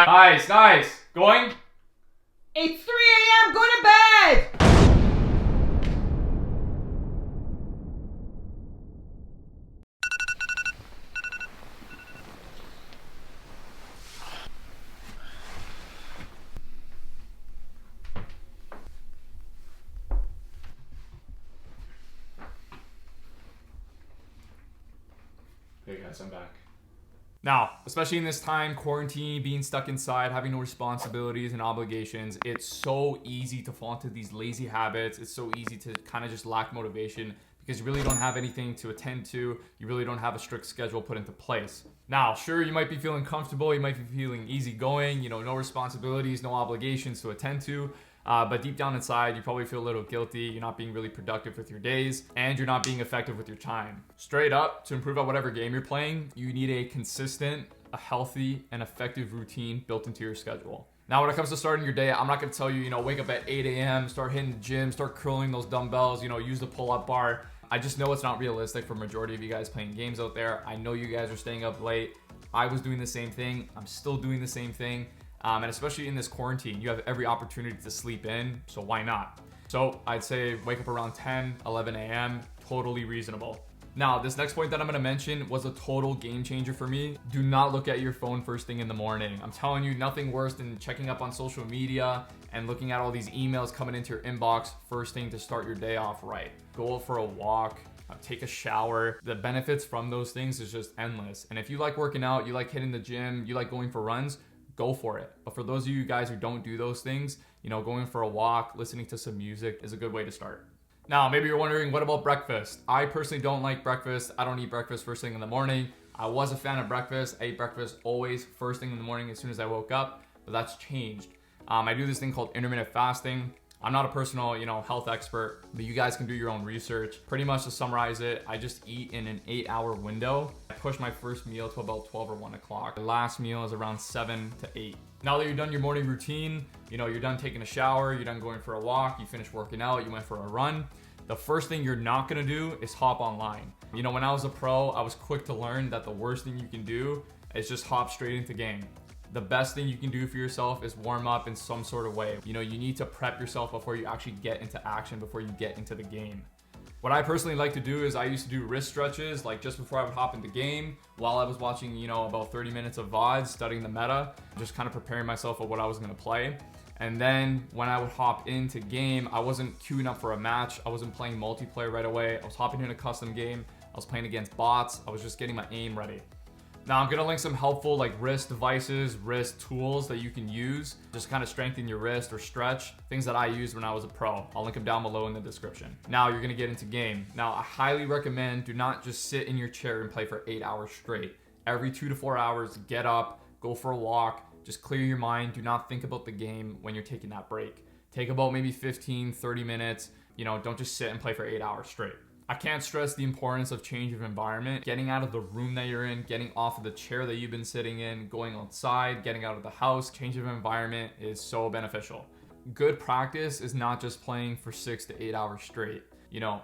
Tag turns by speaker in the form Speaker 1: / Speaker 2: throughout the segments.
Speaker 1: Nice. Going?
Speaker 2: It's 3 a.m. Go to bed!
Speaker 1: Hey guys, I'm back. Now, especially in this time, quarantine, being stuck inside, having no responsibilities and obligations, it's so easy to fall into these lazy habits. It's so easy to kind of just lack motivation because you really don't have anything to attend to. You really don't have a strict schedule put into place. Now, sure, you might be feeling comfortable. You might be feeling easygoing, no responsibilities, no obligations to attend to. But deep down inside, you probably feel a little guilty. You're not being really productive with your days, and you're not being effective with your time. Straight up, to improve at whatever game you're playing, you need a consistent, a healthy, and effective routine built into your schedule. Now, when it comes to starting your day, I'm not going to tell you, wake up at 8 a.m., start hitting the gym, start curling those dumbbells, use the pull-up bar. I just know it's not realistic for majority of you guys playing games out there. I know you guys are staying up late. I was doing the same thing. I'm still doing the same thing. And especially in this quarantine, you have every opportunity to sleep in, so why not? So I'd say wake up around 10, 11 a.m., totally reasonable. Now, this next point that I'm gonna mention was a total game changer for me. Do not look at your phone first thing in the morning. I'm telling you, nothing worse than checking up on social media and looking at all these emails coming into your inbox first thing to start your day off right. Go out for a walk, take a shower. The benefits from those things is just endless. And if you like working out, you like hitting the gym, you like going for runs, go for it. But for those of you guys who don't do those things, going for a walk, listening to some music is a good way to start. Now, maybe you're wondering, what about breakfast? I personally don't like breakfast. I don't eat breakfast first thing in the morning. I was a fan of breakfast. I ate breakfast always first thing in the morning as soon as I woke up, but that's changed. I do this thing called intermittent fasting. I'm not a personal, health expert, but you guys can do your own research. Pretty much to summarize it, I just eat in an 8-hour window. I push my first meal to about 12 or 1 o'clock. The last meal is around 7 to 8. Now that you're done your morning routine, you're done taking a shower, you're done going for a walk, you finished working out, you went for a run. The first thing you're not gonna do is hop online. When I was a pro, I was quick to learn that the worst thing you can do is just hop straight into game. The best thing you can do for yourself is warm up in some sort of way. You need to prep yourself before you actually get into action, before you get into the game. What I personally like to do is I used to do wrist stretches, like just before I would hop into game, while I was watching, about 30 minutes of VODs, studying the meta, just kind of preparing myself for what I was gonna play. And then when I would hop into game, I wasn't queuing up for a match. I wasn't playing multiplayer right away. I was hopping in a custom game. I was playing against bots. I was just getting my aim ready. Now I'm gonna link some helpful wrist devices, wrist tools that you can use, just kind of strengthen your wrist or stretch, things that I used when I was a pro. I'll link them down below in the description. Now you're gonna get into game. Now I highly recommend do not just sit in your chair and play for 8 hours straight. Every 2 to 4 hours, get up, go for a walk, just clear your mind. Do not think about the game when you're taking that break. Take about maybe 15, 30 minutes. Don't just sit and play for 8 hours straight. I can't stress the importance of change of environment, getting out of the room that you're in, getting off of the chair that you've been sitting in, going outside, getting out of the house. Change of environment is so beneficial. Good practice is not just playing for 6 to 8 hours straight.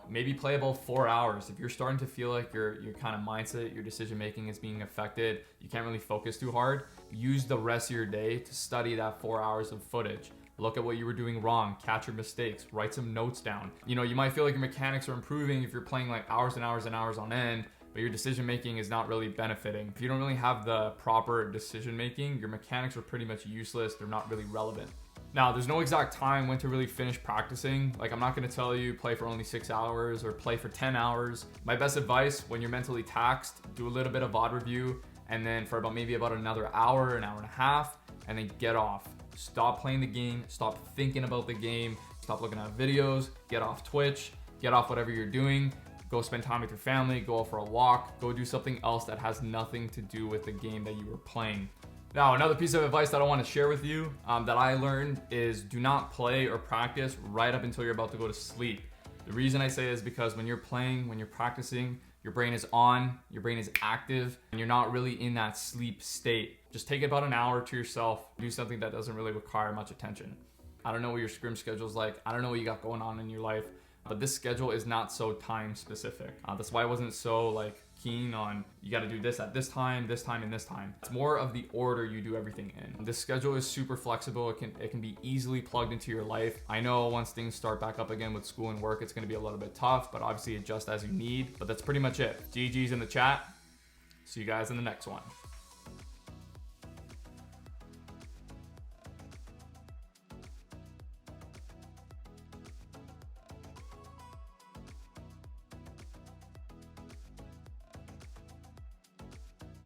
Speaker 1: Maybe play about 4 hours. If you're starting to feel like your kind of mindset, your decision making is being affected, you can't really focus too hard, use the rest of your day to study that 4 hours of footage. Look at what you were doing wrong, catch your mistakes, write some notes down. You might feel like your mechanics are improving if you're playing hours and hours and hours on end, but your decision making is not really benefiting. If you don't really have the proper decision making, your mechanics are pretty much useless. They're not really relevant. Now, there's no exact time when to really finish practicing. I'm not gonna tell you play for only 6 hours or play for 10 hours. My best advice, when you're mentally taxed, do a little bit of VOD review, and then for maybe about another hour, an hour and a half, and then get off. Stop playing the game, stop thinking about the game, stop looking at videos, get off Twitch, get off whatever you're doing, go spend time with your family, go out for a walk, go do something else that has nothing to do with the game that you were playing. Now, another piece of advice that I want to share with you that I learned is do not play or practice right up until you're about to go to sleep. The reason I say is because when you're playing, when you're practicing, your brain is on, your brain is active, and you're not really in that sleep state. Just take about an hour to yourself, do something that doesn't really require much attention. I don't know what your scrim schedule is like. I don't know what you got going on in your life, but this schedule is not so time specific. That's why I wasn't so keen on you got to do this at this time, and this time. It's more of the order you do everything in. This schedule is super flexible. It can be easily plugged into your life. I know once things start back up again with school and work, it's going to be a little bit tough, but obviously adjust as you need. But that's pretty much it. GG's in the chat. See you guys in the next one.